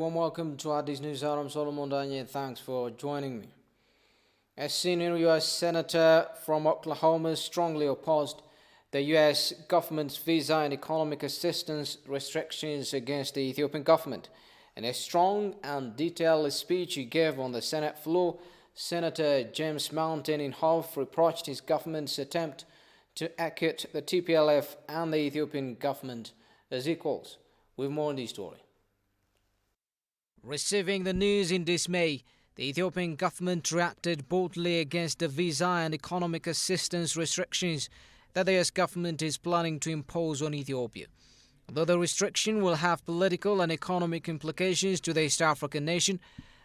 Warm welcome to our Disney News Hour. I'm Solomon Danye. Thanks for joining me. A senior U.S. Senator from Oklahoma strongly opposed the U.S. government's visa and economic assistance restrictions against the Ethiopian government. In a strong and detailed speech he gave on the Senate floor, Senator James Mountain in Hof reproached his government's attempt to acquit the TPLF and the Ethiopian government as equals. With more on this story. Receiving the news in dismay, the Ethiopian government reacted boldly against the visa and economic assistance restrictions that the US government is planning to impose on Ethiopia. Although the restriction will have political and economic implications to the East African nation,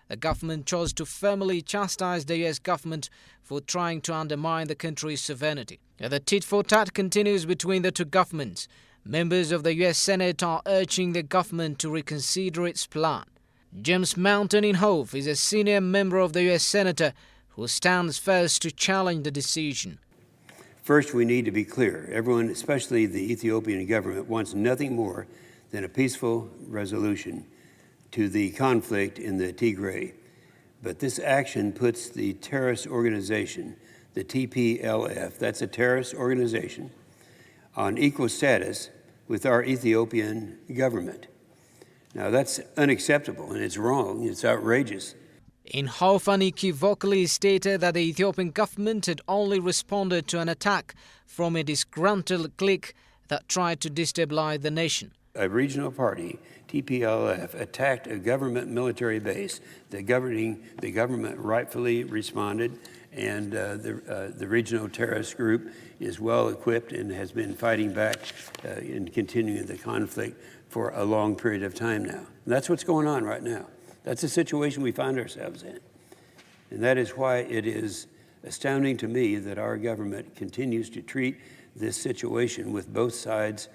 the government chose to firmly chastise the US government for trying to undermine the country's sovereignty. The tit-for-tat continues between the two governments. Members of the US Senate are urging the government to reconsider its plan. James Mountain in Hove is a senior member of the U.S. Senator who stands first to challenge the decision. First, we need to be clear. Everyone, especially the Ethiopian government, wants nothing more than a peaceful resolution to the conflict in the Tigray. But this action puts the terrorist organization, the TPLF, that's a terrorist organization, on equal status with our Ethiopian government. Now, that's unacceptable, and it's wrong. It's outrageous. In Hove unequivocally stated that the Ethiopian government had only responded to an attack from a disgruntled clique that tried to destabilize the nation. A regional party, TPLF, attacked a government military base. The government rightfully responded, and the regional terrorist group is well equipped and has been fighting back and continuing the conflict for a long period of time now. And that's what's going on right now. That's the situation we find ourselves in. And that is why it is astounding to me that our government continues to treat this situation with both sides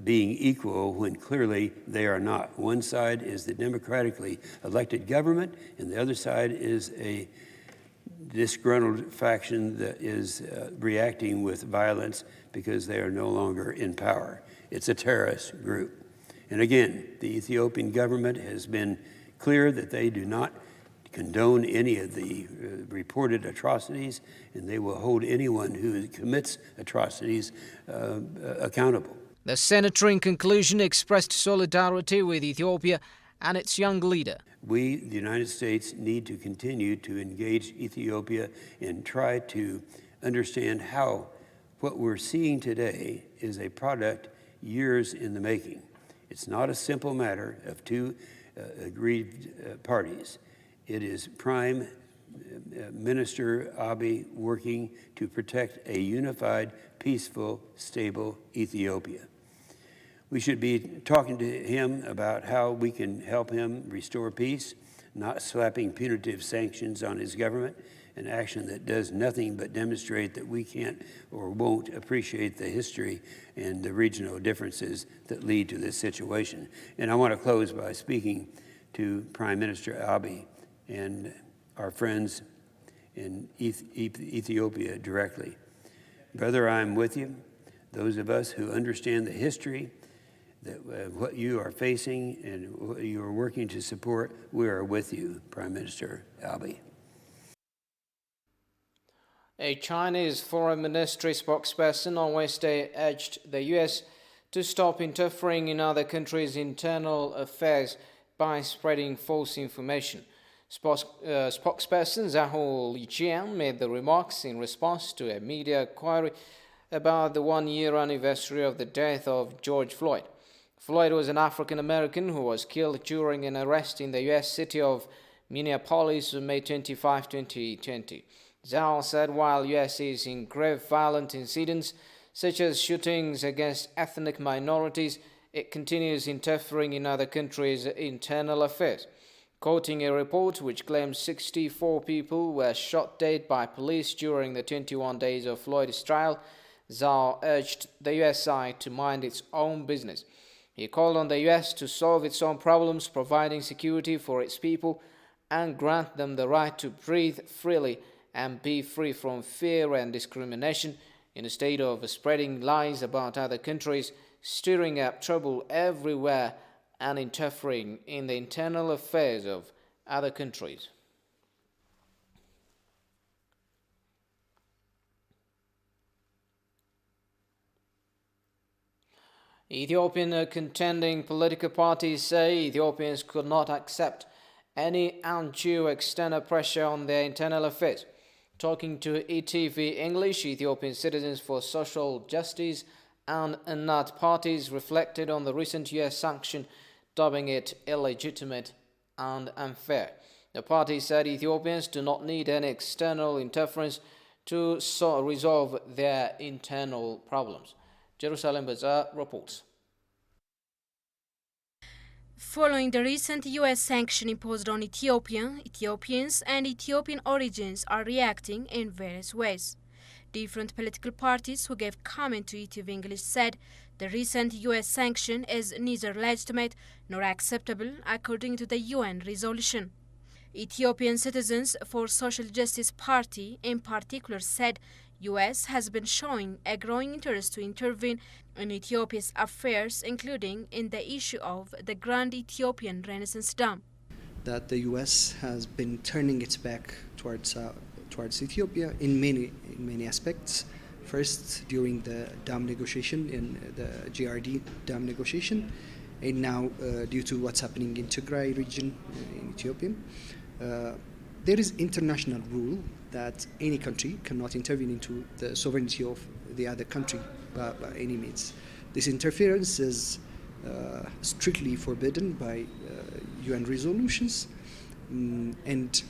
being equal when clearly they are not. One side is the democratically elected government, and the other side is a disgruntled faction that is reacting with violence because they are no longer in power. It's a terrorist group. And again, the Ethiopian government has been clear that they do not condone any of the reported atrocities, and they will hold anyone who commits atrocities accountable. The senator, in conclusion, expressed solidarity with Ethiopia and its young leader. We, the United States, need to continue to engage Ethiopia and try to understand how what we're seeing today is a product years in the making. It's not a simple matter of two aggrieved parties. It is Prime Minister Abiy working to protect a unified, peaceful, stable Ethiopia. We should be talking to him about how we can help him restore peace, not slapping punitive sanctions on his government, an action that does nothing but demonstrate that we can't or won't appreciate the history and the regional differences that lead to this situation. And I want to close by speaking to Prime Minister Abiy and our friends in Ethiopia directly. Brother, I'm with you. Those of us who understand the history, that what you are facing and what you are working to support, we are with you, Prime Minister Abiy. A Chinese foreign ministry spokesperson on Wednesday urged the U.S. to stop interfering in other countries' internal affairs by spreading false information. Spokesperson Zhao Lijian made the remarks in response to a media inquiry about the one-year anniversary of the death of George Floyd. Floyd was an African-American who was killed during an arrest in the U.S. city of Minneapolis on May 25, 2020. Zhao said while U.S. is in grave violent incidents, such as shootings against ethnic minorities, it continues interfering in other countries' internal affairs. Quoting a report which claims 64 people were shot dead by police during the 21 days of Floyd's trial, Zhao urged the U.S. side to mind its own business. He called on the U.S. to solve its own problems, providing security for its people and grant them the right to breathe freely and be free from fear and discrimination in a state of spreading lies about other countries, stirring up trouble everywhere and interfering in the internal affairs of other countries. Ethiopian contending political parties say Ethiopians could not accept any undue external pressure on their internal affairs. Talking to ETV English, Ethiopian Citizens for Social Justice and NAT parties reflected on the recent US sanction, dubbing it illegitimate and unfair. The party said Ethiopians do not need any external interference to resolve their internal problems. Jerusalem Bazaar reports. Following the recent US sanction imposed on Ethiopia, Ethiopians and Ethiopian origins are reacting in various ways. Different political parties who gave comment to ETV English said the recent US sanction is neither legitimate nor acceptable according to the UN resolution. Ethiopian Citizens for Social Justice Party in particular said US has been showing a growing interest to intervene in Ethiopia's affairs, including in the issue of the Grand Ethiopian Renaissance Dam. That the US has been turning its back towards Ethiopia in many aspects. First, during the dam negotiation, in the GRD dam negotiation, and now due to what's happening in Tigray region in Ethiopia. There is international rule that any country cannot intervene into the sovereignty of the other country by any means. This interference is strictly forbidden by UN resolutions, and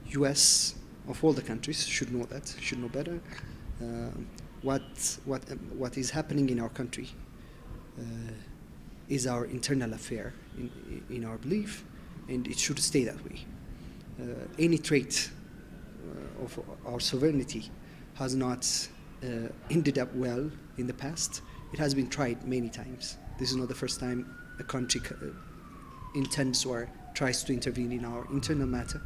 US of all the countries should know that, should know better what is happening in our country is our internal affair in our belief, and it should stay that way. Any trait of our sovereignty has not ended up well in the past. It has been tried many times. This is not the first time a country intends or tries to intervene in our internal matter.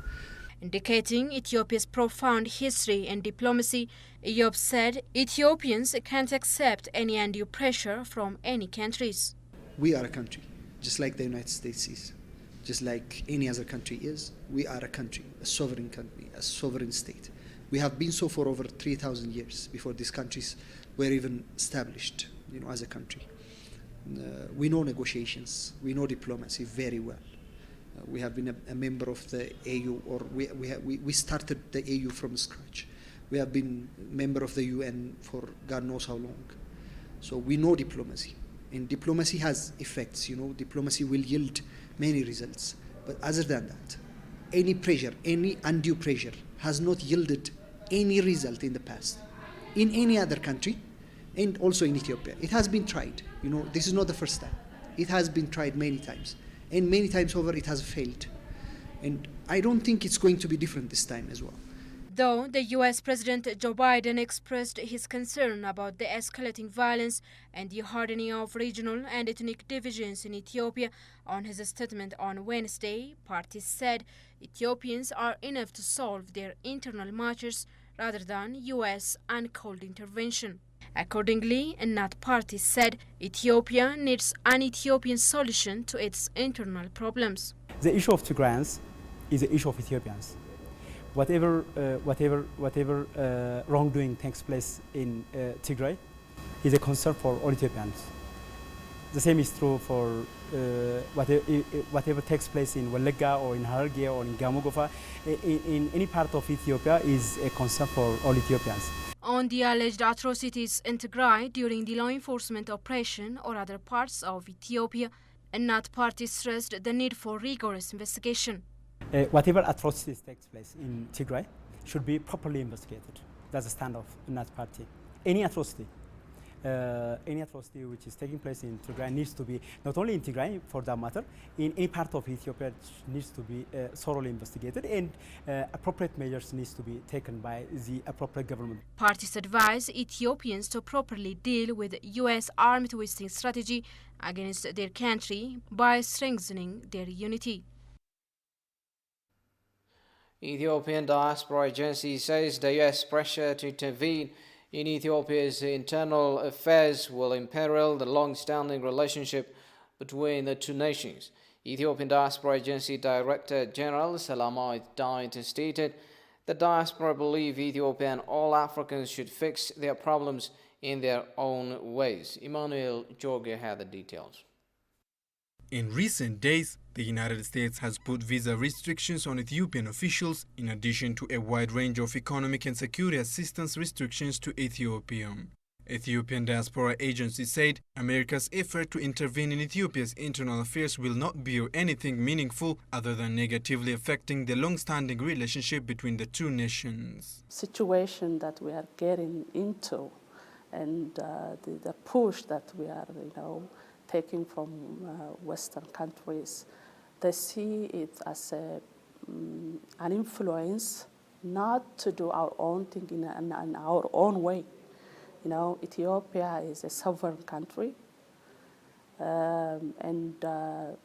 Indicating Ethiopia's profound history and diplomacy, Eyob said Ethiopians can't accept any undue pressure from any countries. We are a country, just like the United States is. Just like any other country is, we are a country, a sovereign country, a sovereign state. We have been so for over 3,000 years before these countries were even established, as a country. We know negotiations, we know diplomacy very well. We have been a member of the AU, or we started the AU from scratch. We have been member of the UN for God knows how long. So we know diplomacy, and diplomacy has effects. Diplomacy will yield many results. But other than that, any pressure, any undue pressure has not yielded any result in the past in any other country, and also in Ethiopia. It has been tried. This is not the first time. It has been tried many times, and many times over it has failed. And I don't think it's going to be different this time as well. Though the US President Joe Biden expressed his concern about the escalating violence and the hardening of regional and ethnic divisions in Ethiopia on his statement on Wednesday, parties said Ethiopians are enough to solve their internal matters rather than US uncalled intervention. Accordingly, NAT parties said Ethiopia needs an Ethiopian solution to its internal problems. The issue of Tigrayans is the issue of Ethiopians. Whatever wrongdoing takes place in Tigray is a concern for all Ethiopians. The same is true for whatever takes place in Wallagga or in Hararghe or in Gamogofa. In any part of Ethiopia is a concern for all Ethiopians. On the alleged atrocities in Tigray during the law enforcement operation or other parts of Ethiopia, NAT party stressed the need for rigorous investigation. Whatever atrocities takes place in Tigray should be properly investigated. That's the stand of NAT party. Any atrocity which is taking place in Tigray needs to be, not only in Tigray for that matter, in any part of Ethiopia needs to be thoroughly investigated, and appropriate measures needs to be taken by the appropriate government. Parties advise Ethiopians to properly deal with US armed twisting strategy against their country by strengthening their unity. Ethiopian Diaspora Agency says the US pressure to intervene in Ethiopia's internal affairs will imperil the long-standing relationship between the two nations. Ethiopian Diaspora Agency Director General Selamawit Dawit stated the diaspora believe Ethiopia and all Africans should fix their problems in their own ways. Emmanuel Jorge had the details. In recent days, the United States has put visa restrictions on Ethiopian officials in addition to a wide range of economic and security assistance restrictions to Ethiopia. Ethiopian Diaspora Agency said America's effort to intervene in Ethiopia's internal affairs will not bear anything meaningful other than negatively affecting the long-standing relationship between the two nations. Situation that we are getting into and the push that we are, taking from Western countries, they see it as an influence not to do our own thing in our own way. Ethiopia is a sovereign country, and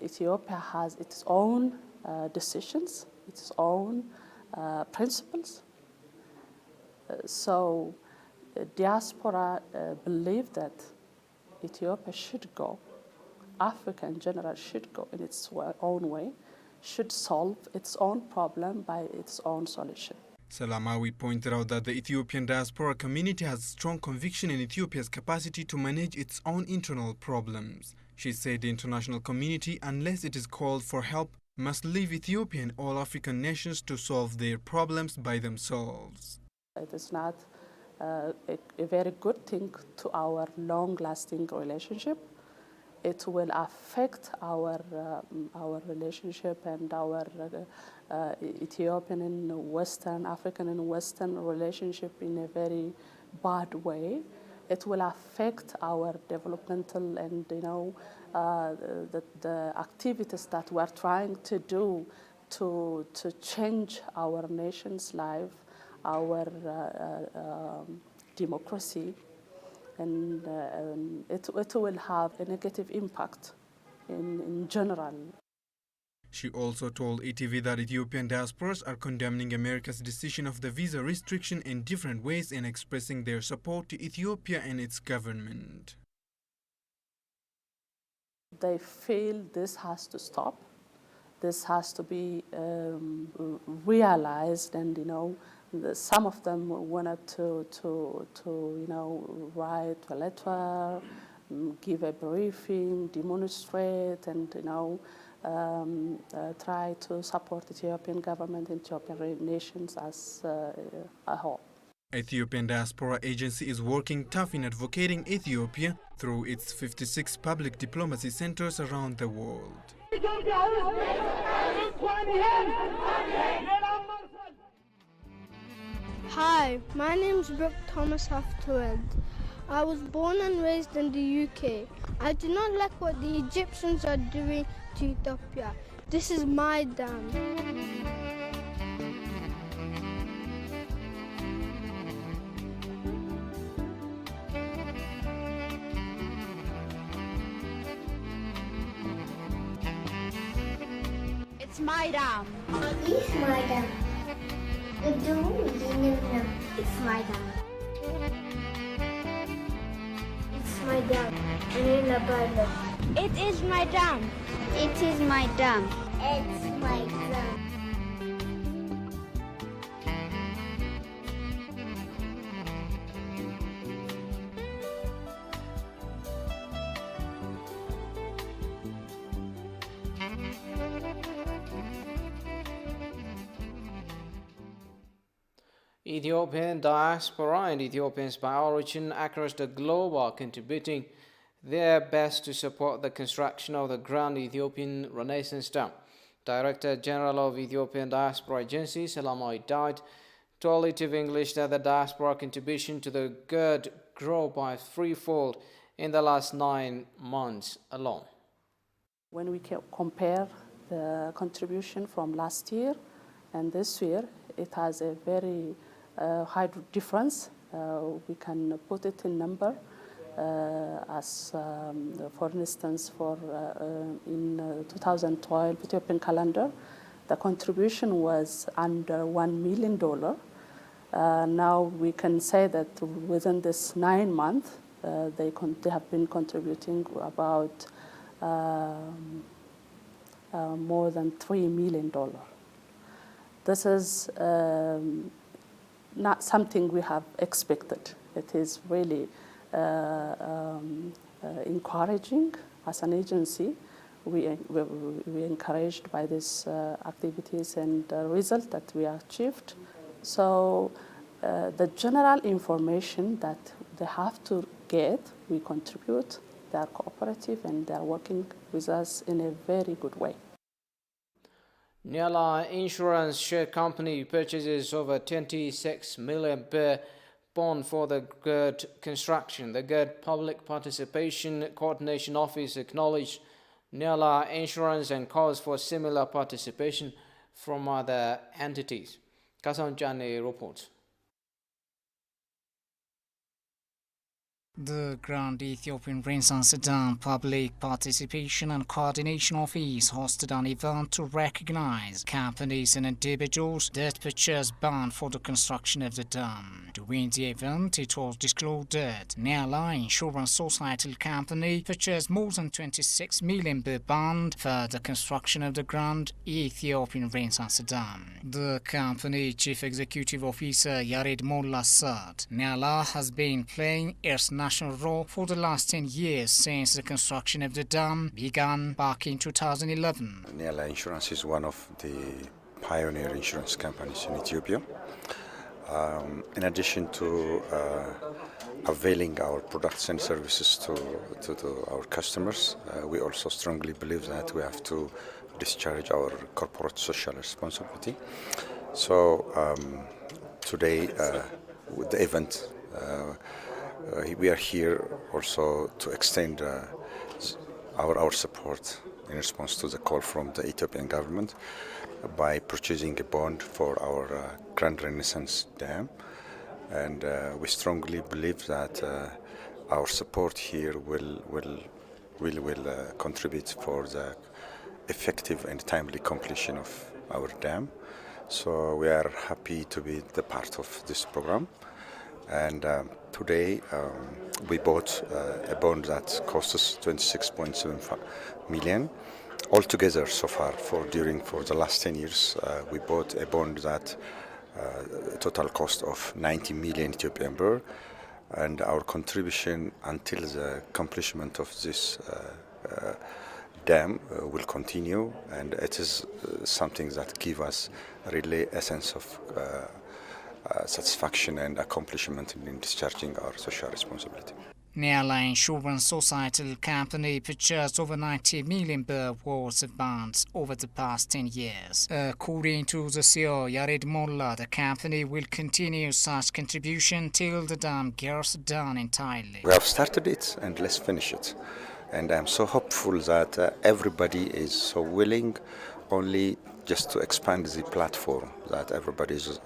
Ethiopia has its own decisions, its own principles. So diaspora believe that Ethiopia should go, Africa in general should go in its own way, should solve its own problem by its own solution. Selamawi pointed out that the Ethiopian diaspora community has strong conviction in Ethiopia's capacity to manage its own internal problems. She said the international community, unless it is called for help, must leave Ethiopia and all African nations to solve their problems by themselves. It is not a very good thing to our long-lasting relationship. It will affect our relationship and our Ethiopian and Western, African and Western relationship in a very bad way. It will affect our developmental and the activities that we are trying to do to change our nation's life, our democracy. And it will have a negative impact in general. She also told ETV that Ethiopian diasporas are condemning America's decision of the visa restriction in different ways and expressing their support to Ethiopia and its government. They feel this has to stop. This has to be realized, and some of them wanted to write a letter, give a briefing, demonstrate, and try to support Ethiopian government and Ethiopian nations as a whole. Ethiopian Diaspora Agency is working tough in advocating Ethiopia through its 56 public diplomacy centers around the world. Hi, my name is Brooke Thomas Hafterweld. I was born and raised in the UK. I do not like what the Egyptians are doing to Ethiopia. This is my dam. It's my dam. It's my dam. It's my dam. It's my dam. It is my dam. It is my dam. It's my dam. Ethiopian diaspora and Ethiopians by origin across the globe are contributing their best to support the construction of the Grand Ethiopian Renaissance Dam. Director General of Ethiopian Diaspora Agency, Selamawit Dawit, told ETV English that the diaspora contribution to the GERD grew by threefold in the last 9 months alone. When we compare the contribution from last year and this year, it has a very high difference. We can put it in number. For instance, in 2012 Ethiopian calendar, the contribution was under $1 million. Now we can say that within this 9 months, they have been contributing about more than $3 million. This is not something we have expected. It is really encouraging as an agency. We're encouraged by these activities and the result that we achieved. So the general information that they have to get, we contribute. They are cooperative and they are working with us in a very good way. Niala Insurance Share Company purchases over 26 million per bond for the GERD construction. The GERD Public Participation Coordination Office acknowledged Niala Insurance and calls for similar participation from other entities. Kasan Jane reports. The Grand Ethiopian Renaissance Dam Public Participation and Coordination Office hosted an event to recognize companies and individuals that purchased bond for the construction of the dam. During the event, it was disclosed that Niala Insurance Societal Company purchased more than 26 million per bond for the construction of the Grand Ethiopian Renaissance Dam. The company Chief Executive Officer Yared Molla said Niala has been playing its national role for the last 10 years since the construction of the dam began back in 2011. Niala Insurance is one of the pioneer insurance companies in Ethiopia. In addition to availing our products and services to our customers, we also strongly believe that we have to discharge our corporate social responsibility. So today, with the event, we are here also to extend our support in response to the call from the Ethiopian government by purchasing a bond for our Grand Renaissance Dam. And we strongly believe that our support here will contribute for the effective and timely completion of our dam. So we are happy to be the part of this program. And today we bought a bond that cost us 26.75 million. Altogether so far for the last 10 years, we bought a bond that total cost of 90 million Ethiopian birr, and our contribution until the completion of this dam will continue, and it is something that gives us really a sense of satisfaction and accomplishment in discharging our social responsibility. Niala Insurance Societal Company purchased over 90 million birr worth of bonds over the past 10 years. According to the CEO Yared Molla, the company will continue such contribution till the dam gets done entirely. We have started it and let's finish it. And I'm so hopeful that everybody is so willing only just to expand the platform, that everybody is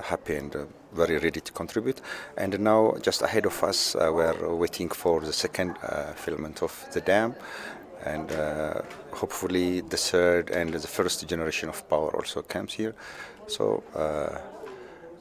happy and very ready to contribute. And now, just ahead of us, we're waiting for the second filament of the dam, and hopefully the third and the first generation of power also comes here. So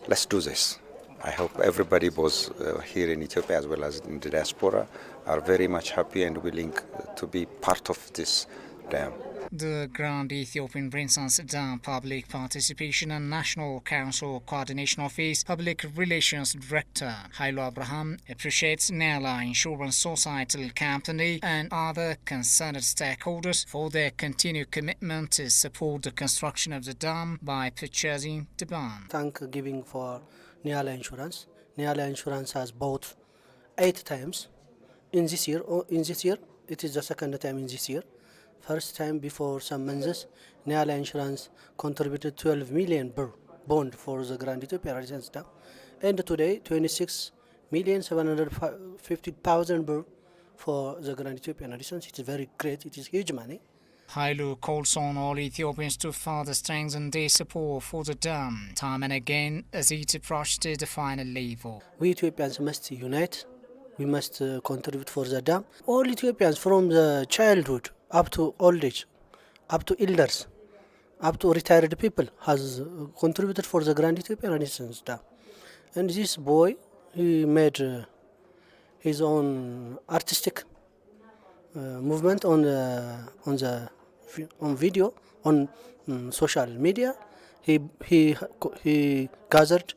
let's do this. I hope everybody, both here in Ethiopia as well as in the diaspora, are very much happy and willing to be part of this dam. The Grand Ethiopian Renaissance Dam Public Participation and National Council Coordination Office Public Relations Director Hailu Abraham appreciates Niala Insurance Societal Company and other concerned stakeholders for their continued commitment to support the construction of the dam by purchasing the bond. Thank giving for Niala Insurance. Niala Insurance has bought 8 times in this year. It is the second time in this year. First time before some months, Niala Insurance contributed 12 million birr bond for the Grand Ethiopian Renaissance Dam, and today 26,750,000 birr for the Grand Ethiopian Renaissance. It is very great. It is huge money. Hailu calls on all Ethiopians to further strengthen their support for the dam, time and again, as it approaches the final level. We Ethiopians must unite. We must contribute for the dam. All Ethiopians from the childhood up to old age, up to elders, up to retired people has contributed for the Grand Ethiopian Renaissance Dam. And this boy, he made his own artistic movement on video on social media. He gathered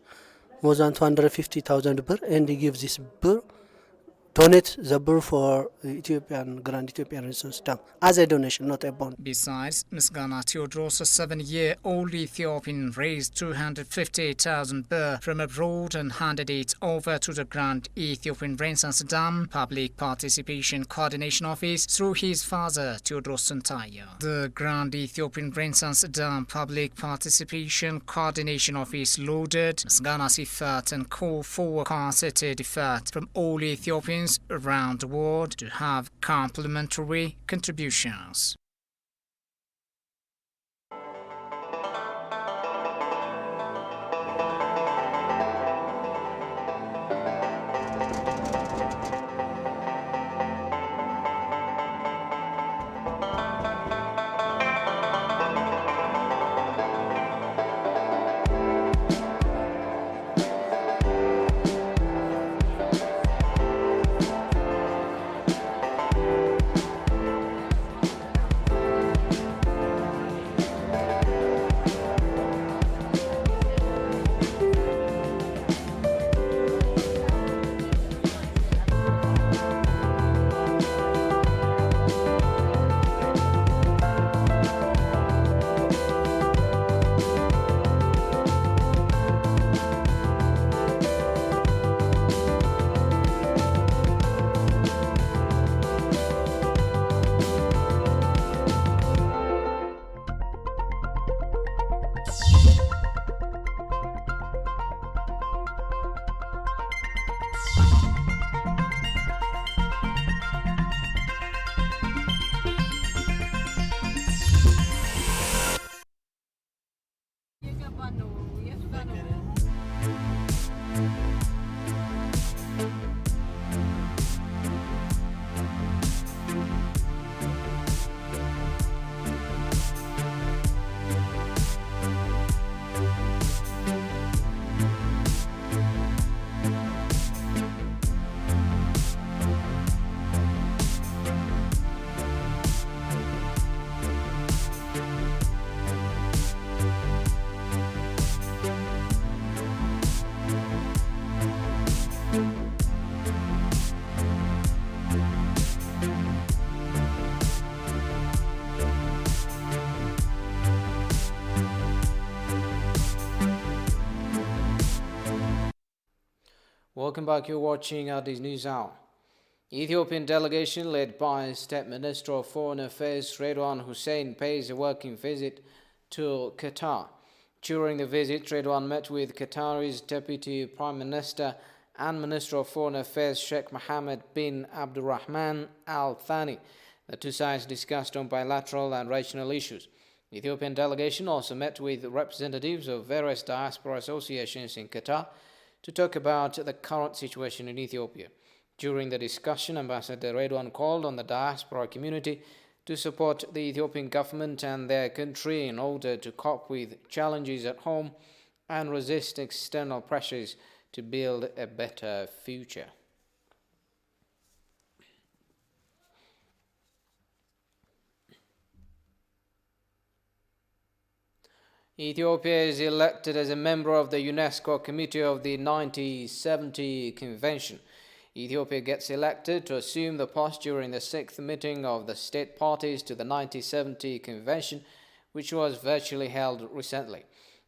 more than 250,000 birr, and he gives this birr, donate the birr for Grand Ethiopian Renaissance Dam as a donation, not a bond. Besides, Misgana Theodros, a 7-year-old Ethiopian, raised 250,000 birr from abroad and handed it over to the Grand Ethiopian Renaissance Dam Public Participation Coordination Office through his father, Theodros Santaya. The Grand Ethiopian Renaissance Dam Public Participation Coordination Office lauded Misgana's effort and called for a concerted effort from all Ethiopians around the world to have complementary contributions. Welcome back. You're watching Addis News Hour. Ethiopian delegation led by State Minister of Foreign Affairs Redwan Hussein pays a working visit to Qatar. During the visit, Redwan met with Qatari's Deputy Prime Minister and Minister of Foreign Affairs Sheikh Mohammed bin Abdulrahman Al Thani. The two sides discussed on bilateral and regional issues. The Ethiopian delegation also met with representatives of various diaspora associations in Qatar to talk about the current situation in Ethiopia. During the discussion, Ambassador Redwan called on the diaspora community to support the Ethiopian government and their country in order to cope with challenges at home and resist external pressures to build a better future. Ethiopia is elected as a member of the UNESCO Committee of the 1970 Convention. Ethiopia gets elected to assume the post during the 6th meeting of the state parties to the 1970 Convention, which was virtually held recently.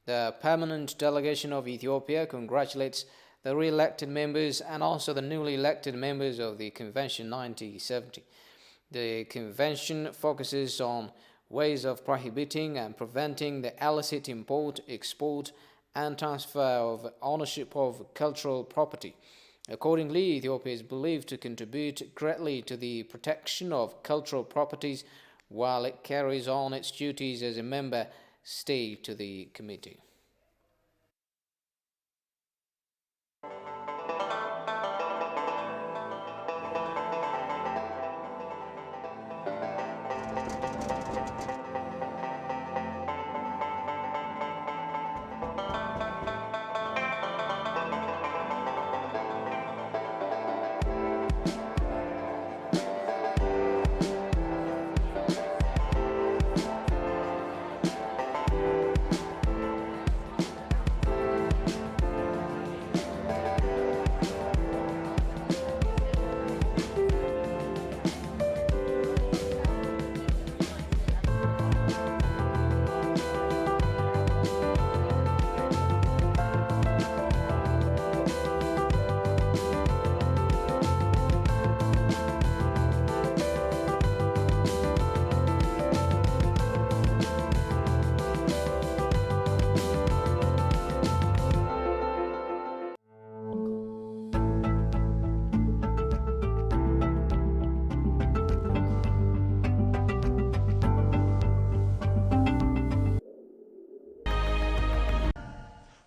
The permanent delegation of Ethiopia congratulates the re-elected members and also the newly elected members of the Convention 1970. The convention focuses on ways of prohibiting and preventing the illicit import, export, and transfer of ownership of cultural property. Accordingly, Ethiopia is believed to contribute greatly to the protection of cultural properties while it carries on its duties as a member state to the committee.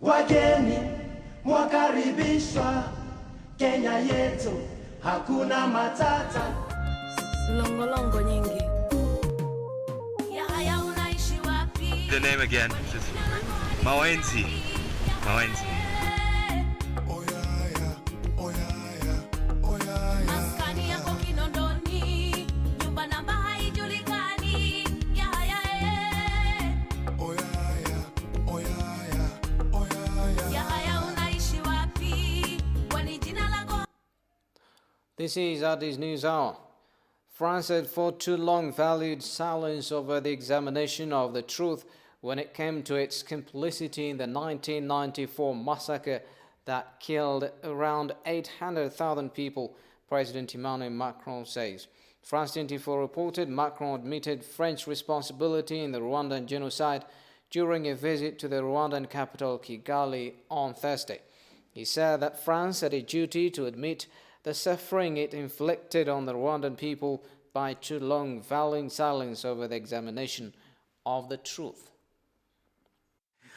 Wageni mwakaribishwa Kenya yetu, hakuna matata. Longolongo nyingi. The name again, just Mawenzi. Mawenzi. This is Addis News Hour. France had for too long valued silence over the examination of the truth when it came to its complicity in the 1994 massacre that killed around 800,000 people, President Emmanuel Macron says. France 24 reported Macron admitted French responsibility in the Rwandan genocide during a visit to the Rwandan capital Kigali on Thursday. He said that France had a duty to admit the suffering it inflicted on the Rwandan people by too long valuing silence over the examination of the truth.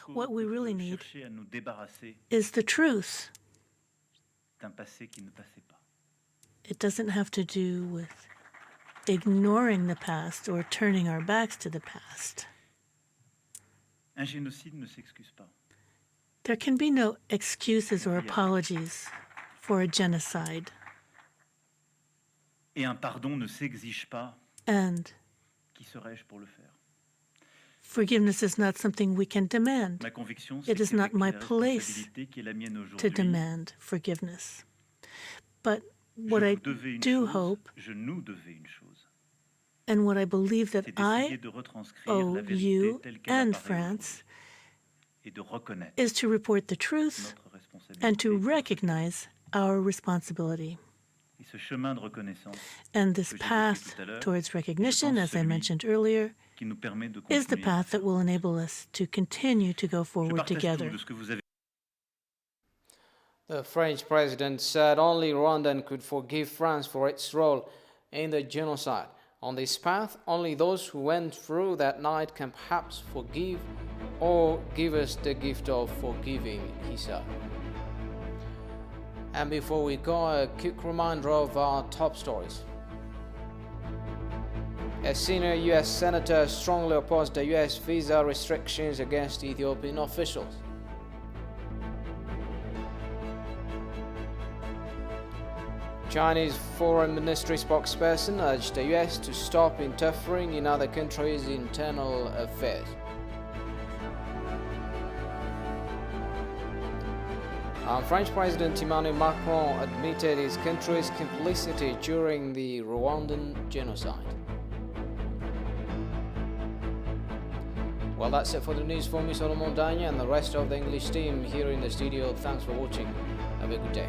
What we really need is the truth. It doesn't have to do with ignoring the past or turning our backs to the past. There can be no excuses or apologies for a genocide. And forgiveness is not something we can demand. It is not my place to demand forgiveness. But what I do hope, and what I believe that I owe you and France, is to report the truth and to recognize our responsibility. And this path towards recognition, as I mentioned earlier, is the path that will enable us to continue to go forward together. The French president said only Rwanda could forgive France for its role in the genocide. On this path, only those who went through that night can perhaps forgive or give us the gift of forgiving, he said. And before we go, a quick reminder of our top stories. A senior U.S. senator strongly opposed the U.S. visa restrictions against Ethiopian officials. Chinese Foreign Ministry spokesperson urged the U.S. to stop interfering in other countries' internal affairs. French President Emmanuel Macron admitted his country's complicity during the Rwandan genocide. Well, that's it for the news. For me, Solomon Danya, and the rest of the English team here in the studio. Thanks for watching. Have a good day.